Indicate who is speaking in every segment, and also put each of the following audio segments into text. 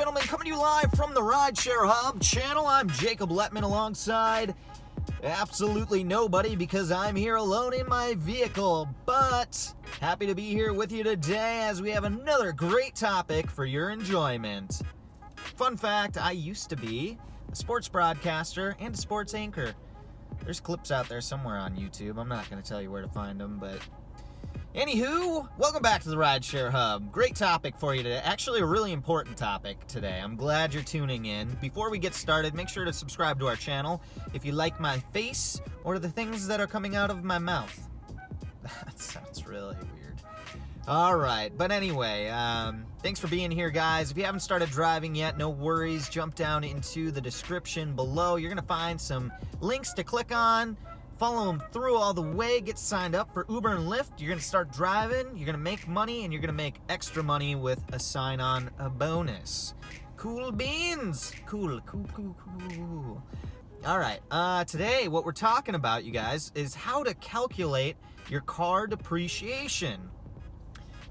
Speaker 1: gentlemen, coming to you live from the Rideshare Hub channel. I'm Jacob Letman alongside absolutely nobody because I'm here alone in my vehicle. But happy to be here with you today as we have another great topic for your enjoyment. Fun fact, I used to be a sports broadcaster and a sports anchor. There's clips out there somewhere on YouTube. I'm not going to tell you where to find them, but anywho, welcome back to the Rideshare Hub. Great topic for you today. Actually, a really important topic today. I'm glad you're tuning in. Before we get started, make sure to subscribe to our channel if you like my face or the things that are coming out of my mouth. That sounds really weird. All right, but anyway, thanks for being here, guys. If you haven't started driving yet, no worries. Jump down into the description below. You're going to find some links to click on. Follow them through all the way. Get signed up for Uber and Lyft. You're going to start driving. You're going to make money, and you're going to make extra money with a sign-on bonus. Cool beans. Cool. All right. Today, what we're talking about, you guys, is how to calculate your car depreciation.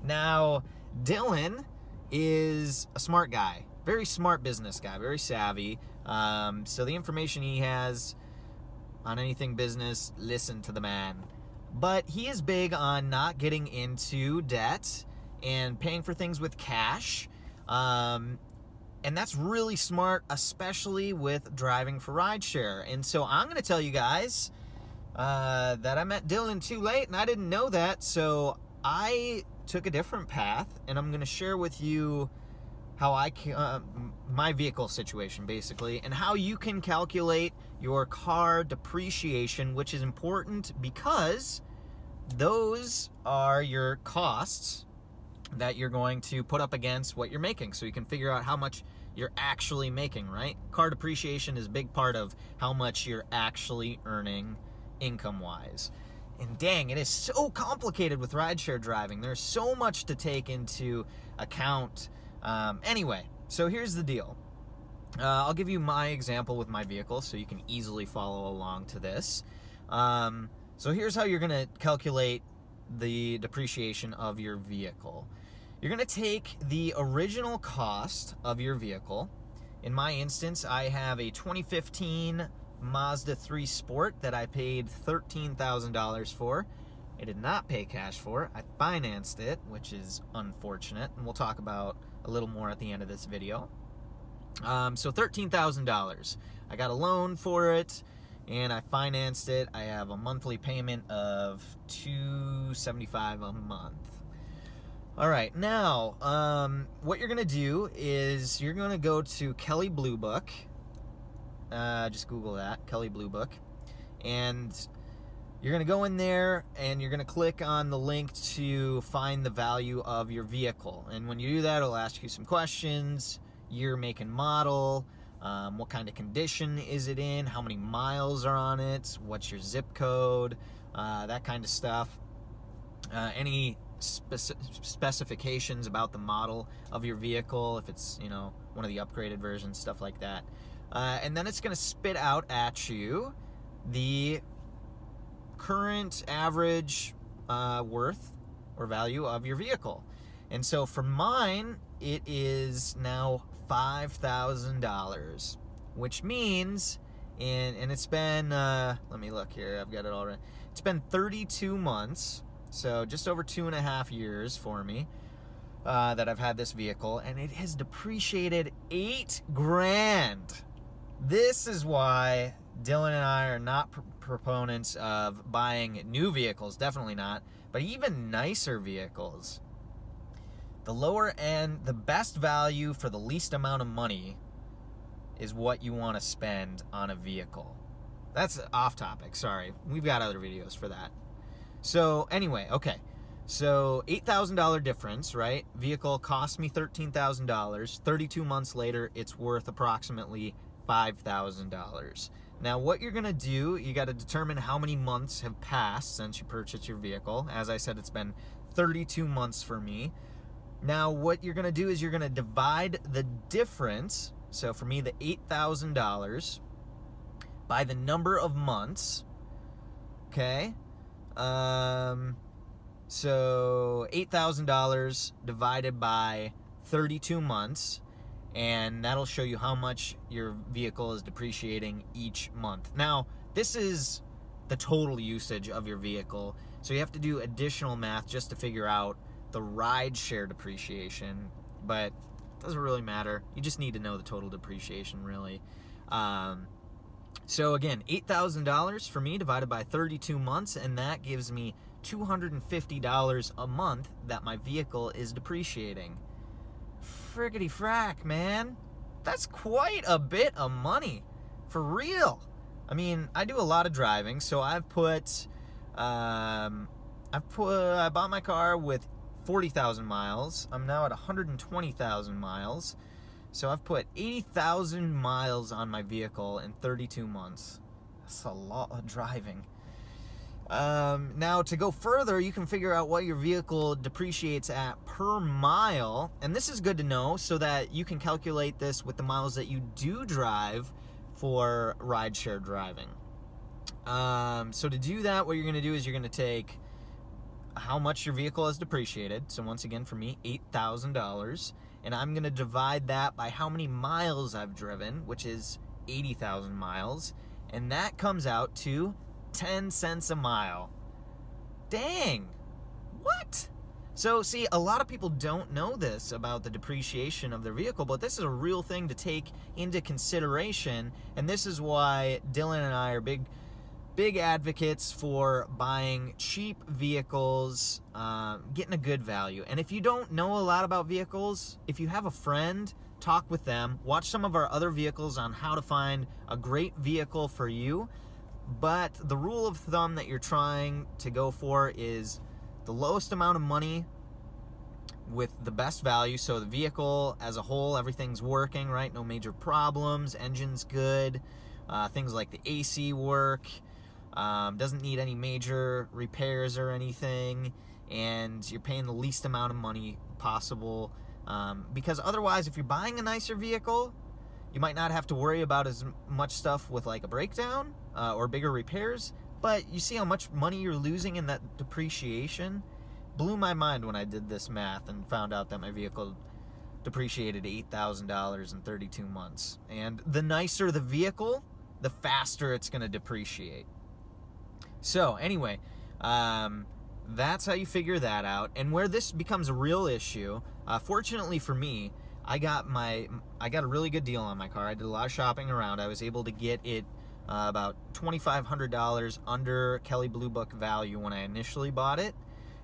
Speaker 1: Now, Dylan is a smart guy. Very smart business guy. Very savvy. So the information he has on anything business, listen to the man. But he is big on not getting into debt and paying for things with cash. And that's really smart, especially with driving for rideshare. And so I'm going to tell you guys that I met Dylan too late, and I didn't know that. So I took a different path, and I'm going to share with you how my vehicle situation, basically, and how you can calculate your car depreciation, which is important because those are your costs that you're going to put up against what you're making, so you can figure out how much you're actually making, right? Car depreciation is a big part of how much you're actually earning income-wise. And dang, it is so complicated with rideshare driving. There's so much to take into account. Anyway, so here's the deal. I'll give you my example with my vehicle so you can easily follow along to this. So here's how you're going to calculate the depreciation of your vehicle. You're going to take the original cost of your vehicle. In my instance, I have a 2015 Mazda 3 Sport that I paid $13,000 for. I did not pay cash for. I financed it, which is unfortunate, and we'll talk about a little more at the end of this video. So $13,000. I got a loan for it, and I financed it. I have a monthly payment of $275 a month. All right, now, what you're going to do is you're going to go to Kelley Blue Book. Just Google that, Kelley Blue Book. And you're going to go in there and you're going to click on the link to find the value of your vehicle. And when you do that, it'll ask you some questions: year, make, and model, what kind of condition is it in, how many miles are on it, what's your zip code, that kind of stuff. Any specifications about the model of your vehicle, if it's, one of the upgraded versions, stuff like that. And then it's going to spit out at you the current average worth or value of your vehicle. And so for mine, it is now $5,000, which means, and it's been, let me look here, I've got it all right. It's been 32 months, so just over 2.5 years for me that I've had this vehicle, and it has depreciated $8,000. This is why Dylan and I are not proponents of buying new vehicles, definitely not, but even nicer vehicles. The lower end, the best value for the least amount of money is what you want to spend on a vehicle. That's off topic, sorry. We've got other videos for that. So anyway, okay. So $8,000 difference, right? Vehicle cost me $13,000. 32 months later, it's worth approximately $5,000. Now, what you're going to do, you got to determine how many months have passed since you purchased your vehicle. As I said, it's been 32 months for me. Now, what you're going to do is you're going to divide the difference, so for me, the $8,000, by the number of months, okay? So $8,000 divided by 32 months, and that'll show you how much your vehicle is depreciating each month. Now, this is the total usage of your vehicle, so you have to do additional math just to figure out the rideshare depreciation, but it doesn't really matter. You just need to know the total depreciation, really. So again, $8,000 for me divided by 32 months, and that gives me $250 a month that my vehicle is depreciating. Friggity frack, man. That's quite a bit of money. For real. I mean, I do a lot of driving, so I bought my car with 40,000 miles. I'm now at 120,000 miles. So I've put 80,000 miles on my vehicle in 32 months. That's a lot of driving. Now, to go further, you can figure out what your vehicle depreciates at per mile. And this is good to know so that you can calculate this with the miles that you do drive for rideshare driving. So to do that, what you're going to do is you're going to take how much your vehicle has depreciated. So once again, for me, $8,000. And I'm going to divide that by how many miles I've driven, which is 80,000 miles. And that comes out to 10 cents a mile. Dang. What? So, see, a lot of people don't know this about the depreciation of their vehicle, but this is a real thing to take into consideration. And this is why Dylan and I are big advocates for buying cheap vehicles, getting a good value. And if you don't know a lot about vehicles, if you have a friend, talk with them, watch some of our other vehicles on how to find a great vehicle for you. But the rule of thumb that you're trying to go for is the lowest amount of money with the best value. So the vehicle as a whole, everything's working, right? No major problems, engine's good, things like the AC work, doesn't need any major repairs or anything, and you're paying the least amount of money possible, because otherwise, if you're buying a nicer vehicle, you might not have to worry about as much stuff with like a breakdown or bigger repairs, but you see how much money you're losing in that depreciation? Blew my mind when I did this math and found out that my vehicle depreciated $8,000 in 32 months. And the nicer the vehicle, the faster it's going to depreciate. So anyway, that's how you figure that out. And where this becomes a real issue, fortunately for me, I got a really good deal on my car. I did a lot of shopping around. I was able to get it about $2,500 under Kelley Blue Book value when I initially bought it.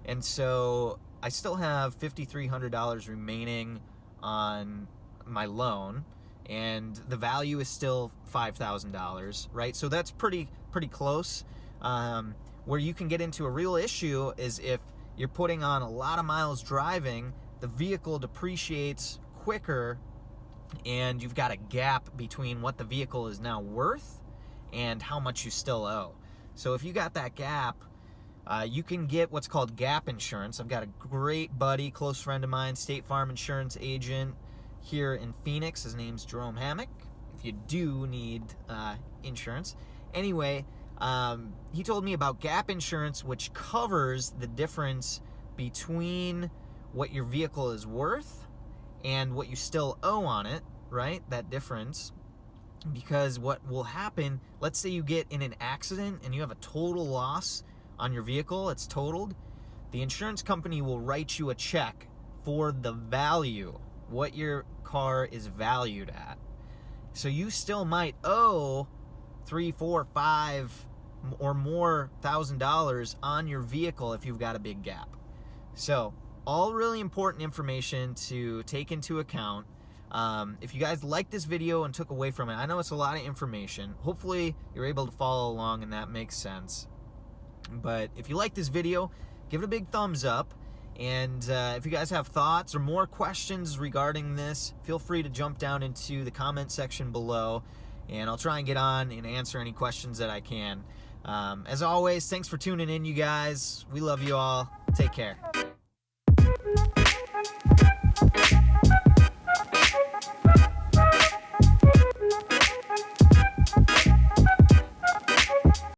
Speaker 1: And so I still have $5,300 remaining on my loan, and the value is still $5,000, right? So that's pretty close. Where you can get into a real issue is if you're putting on a lot of miles driving, the vehicle depreciates quicker, and you've got a gap between what the vehicle is now worth and how much you still owe. So if you got that gap, you can get what's called gap insurance. I've got a great buddy, close friend of mine, State Farm insurance agent here in Phoenix. His name's Jerome Hammock, if you do need insurance. Anyway, he told me about gap insurance, which covers the difference between what your vehicle is worth and what you still owe on it, right? That difference. Because what will happen, let's say you get in an accident and you have a total loss on your vehicle, it's totaled, the insurance company will write you a check for the value, what your car is valued at. So you still might owe $3, $4, $5 or more $1,000 on your vehicle if you've got a big gap. So all really important information to take into account. If you guys liked this video and took away from it, I know it's a lot of information. Hopefully you're able to follow along and that makes sense. But if you like this video, give it a big thumbs up. And if you guys have thoughts or more questions regarding this, feel free to jump down into the comment section below, and I'll try and get on and answer any questions that I can. As always, thanks for tuning in, you guys. We love you all. Take care.